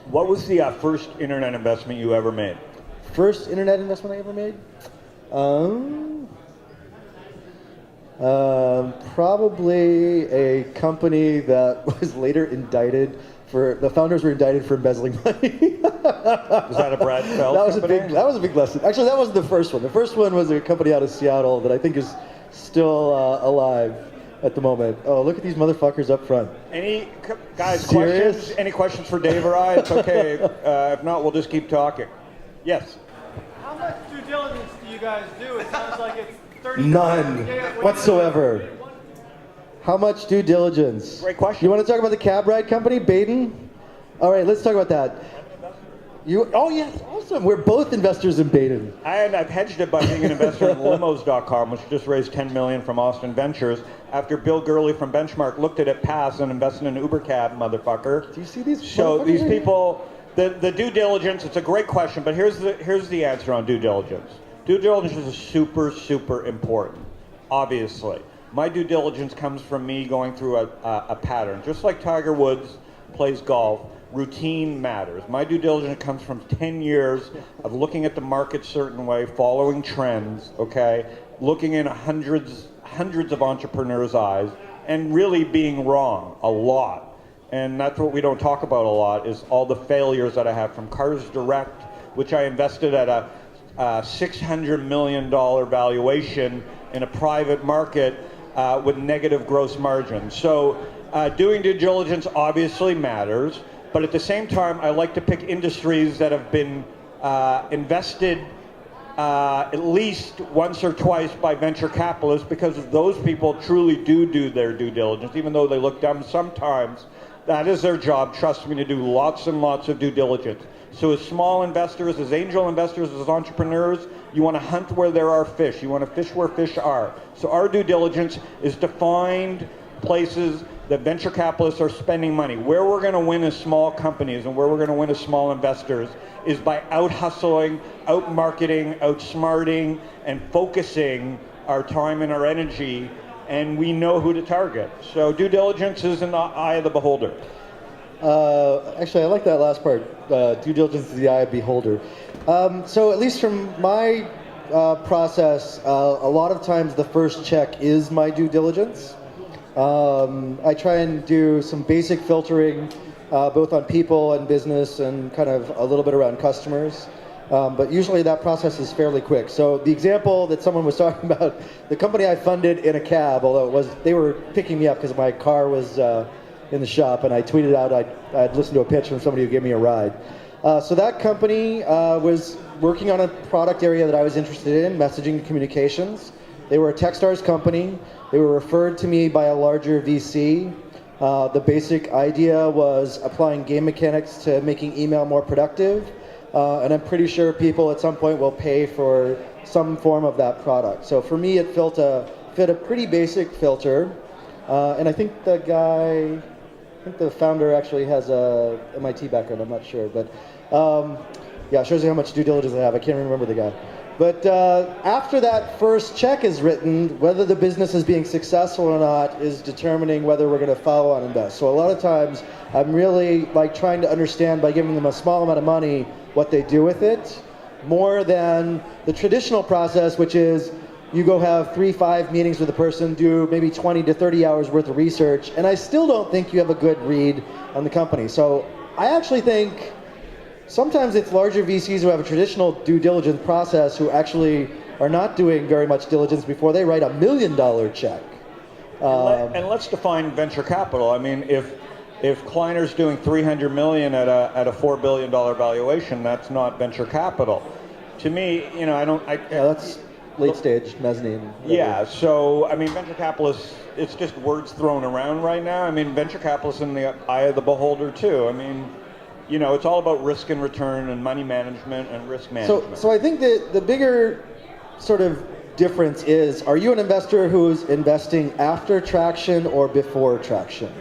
What was the first internet investment you ever made? First internet investment I ever made? Probably a company that was later indicted the founders were indicted for embezzling money. Was that a Brad Feld company? That was a big lesson. Actually, that wasn't the first one. The first one was a company out of Seattle that I think is still alive at the moment. Oh, look at these motherfuckers up front. Any guys, Serious? questions? Any questions for Dave or I? It's okay. If not, we'll just keep talking. Yes. How much due diligence do you guys do? It sounds like it's 30. None whatsoever. How much due diligence? Great question. You want to talk about the cab ride company, Baden? All right, let's talk about that. Oh yes, awesome. We're both investors in Baden. I've hedged it by being an investor in limos.com, which just raised $10 million from Austin Ventures, after Bill Gurley from Benchmark looked at it, passed, and invested in Uber cab, motherfucker. Do you see these? So these people, the due diligence, it's a great question, but here's the answer on due diligence. Due diligence is super, super important, obviously. My due diligence comes from me going through a pattern. Just like Tiger Woods plays golf, routine matters. My due diligence comes from 10 years of looking at the market a certain way, following trends, okay, looking in hundreds of entrepreneurs' eyes, and really being wrong a lot. And that's what we don't talk about a lot, is all the failures that I have from Cars Direct, which I invested at a $600 million valuation in a private market with negative gross margins. So doing due diligence obviously matters, but at the same time, I like to pick industries that have been invested at least once or twice by venture capitalists, because those people truly do their due diligence, even though they look dumb sometimes. That is their job, trust me, to do lots and lots of due diligence. So as small investors, as angel investors, as entrepreneurs, you want to hunt where there are fish. You want to fish where fish are. So our due diligence is to find places that venture capitalists are spending money. Where we're going to win as small companies and where we're going to win as small investors is by out-hustling, out-marketing, outsmarting, and focusing our time and our energy, and we know who to target. So due diligence is in the eye of the beholder. Actually, I like that last part. Due diligence is the eye of the beholder. So at least from my process, a lot of times the first check is my due diligence. I try and do some basic filtering, both on people and business, and kind of a little bit around customers. But usually that process is fairly quick. So the example that someone was talking about, the company I funded in a cab, although they were picking me up because my car was in the shop, and I tweeted out I'd listened to a pitch from somebody who gave me a ride. So that company was working on a product area that I was interested in, messaging and communications. They were a Techstars company. They were referred to me by a larger VC. The basic idea was applying game mechanics to making email more productive. And I'm pretty sure people at some point will pay for some form of that product. So for me, it fit a pretty basic filter. And I think the founder actually has a MIT background, I'm not sure. But yeah, it shows you how much due diligence I have. I can't remember the guy. But after that first check is written, whether the business is being successful or not is determining whether we're going to follow on invest. So a lot of times I'm really trying to understand, by giving them a small amount of money, what they do with it, more than the traditional process, which is you go have 3-5 meetings with a person, do maybe 20 to 30 hours worth of research, and I still don't think you have a good read on the company. So I actually think sometimes it's larger VCs who have a traditional due diligence process who actually are not doing very much diligence before they write $1 million check. And let's define venture capital. I mean, if Kleiner's doing $300 million at a $4 billion valuation, that's not venture capital. To me, that's late stage mezzanine. Whatever. Yeah. So I mean, venture capitalists, it's just words thrown around right now. I mean, venture capitalists in the eye of the beholder too. I mean, it's all about risk and return and money management and risk management. So I think that the bigger sort of difference is, are you an investor who's investing after traction or before traction?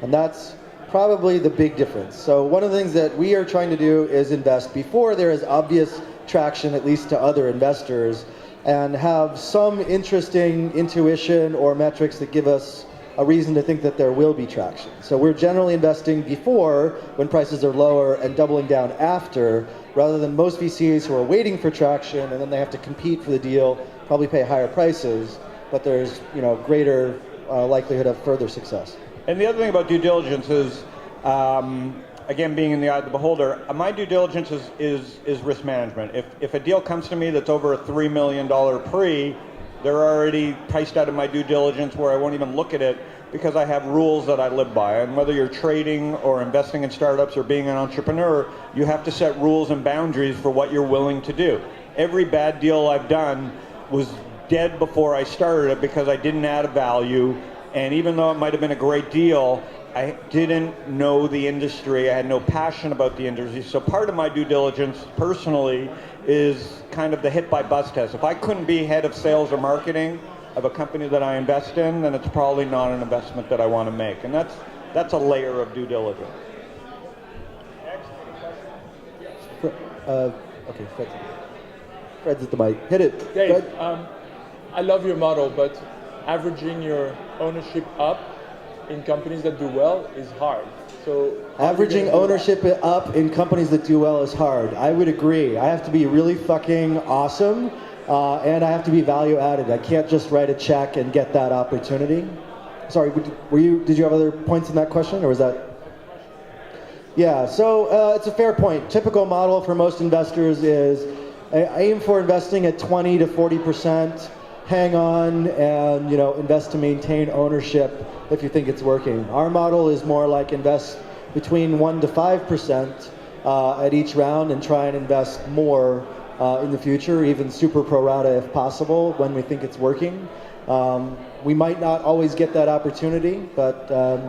And that's probably the big difference. So one of the things that we are trying to do is invest before there is obvious traction, at least to other investors, and have some interesting intuition or metrics that give us a reason to think that there will be traction. So we're generally investing before, when prices are lower, and doubling down after, rather than most VCs who are waiting for traction and then they have to compete for the deal, probably pay higher prices, but there's greater likelihood of further success. And the other thing about due diligence is, again, being in the eye of the beholder, my due diligence is risk management. If a deal comes to me that's over a $3 million pre, they're already priced out of my due diligence where I won't even look at it because I have rules that I live by. And whether you're trading or investing in startups or being an entrepreneur, you have to set rules and boundaries for what you're willing to do. Every bad deal I've done was dead before I started it because I didn't add a value. And even though it might have been a great deal, I didn't know the industry. I had no passion about the industry. So part of my due diligence personally is kind of the hit by bust test. If I couldn't be head of sales or marketing of a company that I invest in, then it's probably not an investment that I want to make. And that's a layer of due diligence. Okay, Fred's at the mic. Hit it. Dave, Fred. I love your model, but averaging your ownership up in companies that do well is hard. So Averaging ownership up in companies that do well is hard. I would agree. I have to be really fucking awesome, and I have to be value added. I can't just write a check and get that opportunity. Sorry, did you have other points in that question, or was that? Yeah, so it's a fair point. Typical model for most investors is aim for investing at 20 to 40%, hang on, and invest to maintain ownership if you think it's working. Our model is more like invest between 1 to 5% at each round and try and invest more in the future, even super pro rata if possible, when we think it's working. We might not always get that opportunity, but I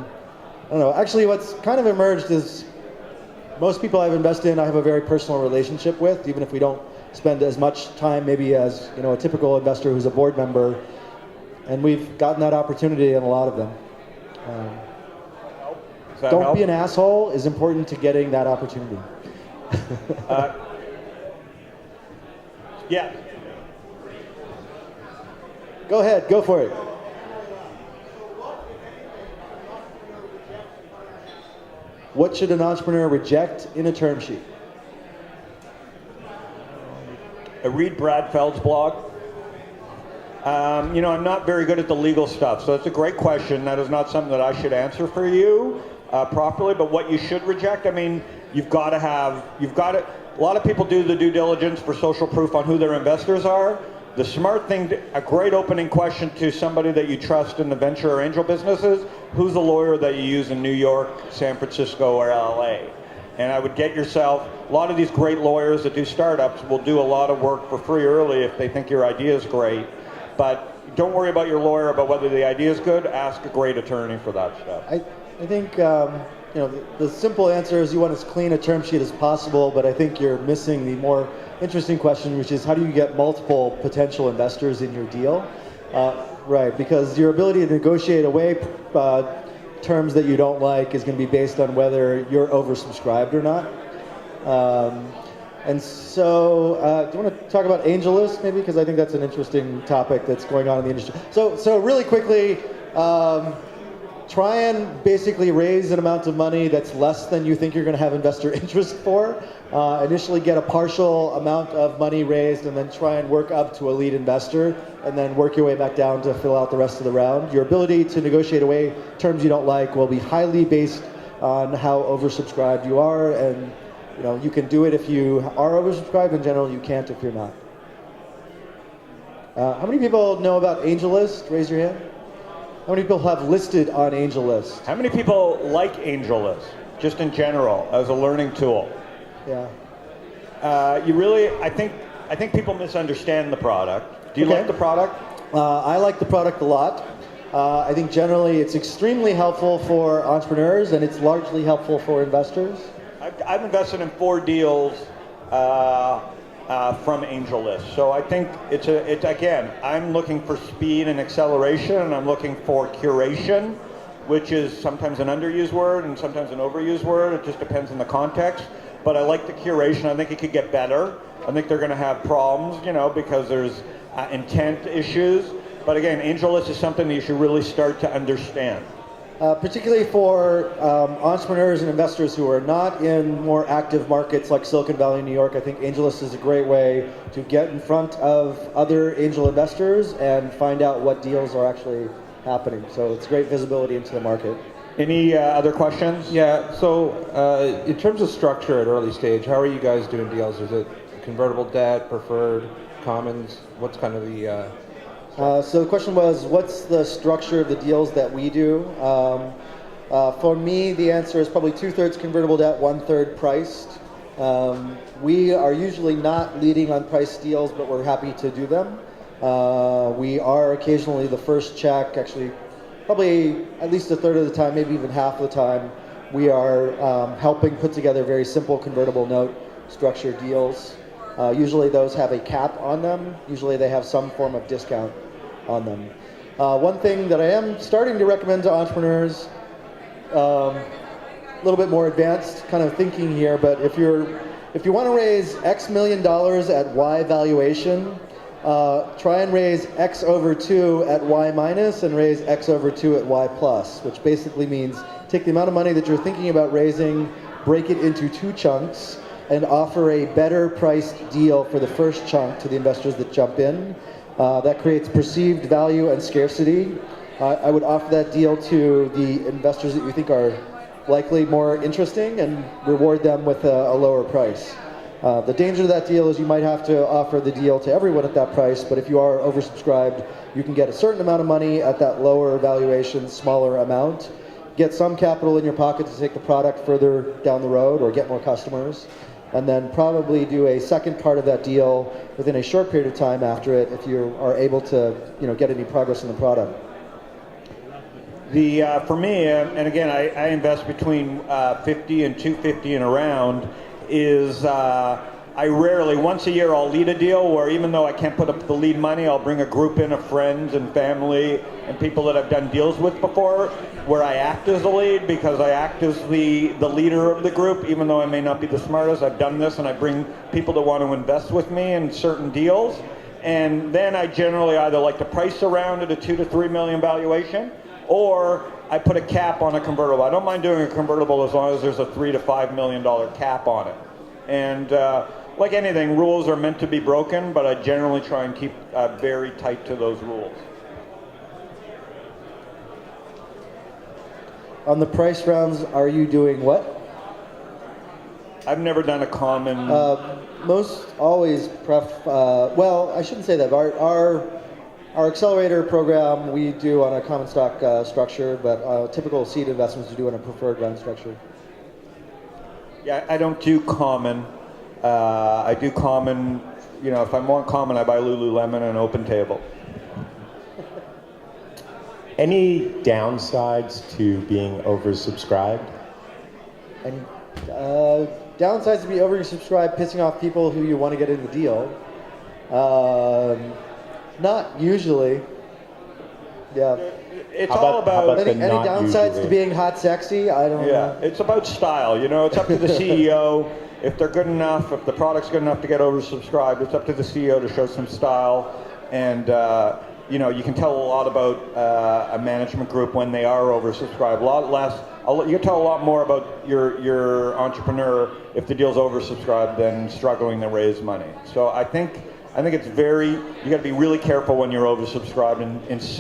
don't know. Actually, what's kind of emerged is most people I've invested in, I have a very personal relationship with, even if we don't spend as much time maybe as a typical investor who's a board member, and we've gotten that opportunity in a lot of them. Don't be an asshole is important to getting that opportunity. Yeah. Go ahead, go for it. What should an entrepreneur reject in a term sheet? Read Brad Feld's blog. I'm not very good at the legal stuff, so it's a great question. That is not something that I should answer for you properly, but what you should reject, you've got to, a lot of people do the due diligence for social proof on who their investors are. The smart thing, a great opening question to somebody that you trust in the venture or angel businesses, who's the lawyer that you use in New York, San Francisco, or LA? And I would get yourself, a lot of these great lawyers that do startups will do a lot of work for free early if they think your idea is great. But don't worry about your lawyer about whether the idea is good. Ask a great attorney for that stuff. I think the simple answer is you want as clean a term sheet as possible, but I think you're missing the more interesting question, which is how do you get multiple potential investors in your deal? Right, because your ability to negotiate away terms that you don't like is going to be based on whether you're oversubscribed or not. And so, do you want to talk about AngelList maybe? Because I think that's an interesting topic that's going on in the industry. So really quickly, try and basically raise an amount of money that's less than you think you're going to have investor interest for. Initially get a partial amount of money raised and then try and work up to a lead investor and then work your way back down to fill out the rest of the round. Your ability to negotiate away terms you don't like will be highly based on how oversubscribed you are, and you can do it if you are oversubscribed. In general, you can't if you're not. How many people know about AngelList? Raise your hand. How many people have listed on AngelList? How many people like AngelList, just in general, as a learning tool? Yeah. I think people misunderstand the product. Do you like the product? I like the product a lot. I think generally it's extremely helpful for entrepreneurs, and it's largely helpful for investors. I've invested in 4 deals from AngelList. So I think it's again, I'm looking for speed and acceleration, and I'm looking for curation, which is sometimes an underused word and sometimes an overused word. It just depends on the context. But I like the curation. I think it could get better. I think they're going to have problems, because there's intent issues. But again, AngelList is something that you should really start to understand. Particularly for entrepreneurs and investors who are not in more active markets like Silicon Valley, New York, I think AngelList is a great way to get in front of other angel investors and find out what deals are actually happening. So it's great visibility into the market. Any other questions? Yeah, so in terms of structure at early stage, how are you guys doing deals? Is it convertible debt, preferred, commons? What's kind of the... So the question was, what's the structure of the deals that we do? For me, the answer is probably 2/3 convertible debt, 1/3 priced. We are usually not leading on price deals, but we're happy to do them. We are occasionally the first check, actually probably at least 1/3 of the time, maybe even half of the time. We are helping put together very simple convertible note structure deals. Usually those have a cap on them. Usually they have some form of discount on them. One thing that I am starting to recommend to entrepreneurs, a little bit more advanced kind of thinking here, but if you want to raise X million dollars at Y valuation, try and raise X over 2 at Y minus and raise X over 2 at Y plus, which basically means take the amount of money that you're thinking about raising, break it into 2 chunks, and offer a better priced deal for the first chunk to the investors that jump in. That creates perceived value and scarcity. I would offer that deal to the investors that you think are likely more interesting and reward them with a lower price. The danger of that deal is you might have to offer the deal to everyone at that price, but if you are oversubscribed, you can get a certain amount of money at that lower valuation, smaller amount, get some capital in your pocket to take the product further down the road or get more customers, and then probably do a second part of that deal within a short period of time after it if you are able to get any progress in the product. For me, and again, I invest between 50 and 250 and around, is I rarely, once a year, I'll lead a deal where even though I can't put up the lead money, I'll bring a group in of friends and family and people that I've done deals with before, where I act as the lead because I act as the leader of the group, even though I may not be the smartest. I've done this and I bring people that want to invest with me in certain deals. And then I generally either like to price around at a 2 to 3 million valuation, or I put a cap on a convertible. I don't mind doing a convertible as long as there's a $3 to $5 million cap on it. And like anything, rules are meant to be broken, but I generally try and keep very tight to those rules. On the price rounds, are you doing what? I've never done a common... Most always well, I shouldn't say that. Our accelerator program we do on a common stock structure, but typical seed investments we do on a preferred round structure. Yeah, I don't do common. I do common, if I want common, I buy Lululemon and Open Table. Any downsides to being oversubscribed? And downsides to be oversubscribed, pissing off people who you want to get in the deal. Not usually. Yeah. It's all about any downsides to being hot sexy? I don't know. Yeah, it's about style. It's up to the CEO. If they're good enough, if the product's good enough to get oversubscribed, it's up to the CEO to show some style. And you can tell a lot about a management group when they are oversubscribed. A lot less. You can tell a lot more about your entrepreneur if the deal's oversubscribed than struggling to raise money. So I think it's you got to be really careful when you're oversubscribed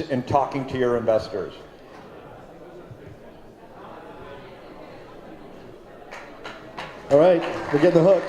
in talking to your investors. All right, we're getting the hook.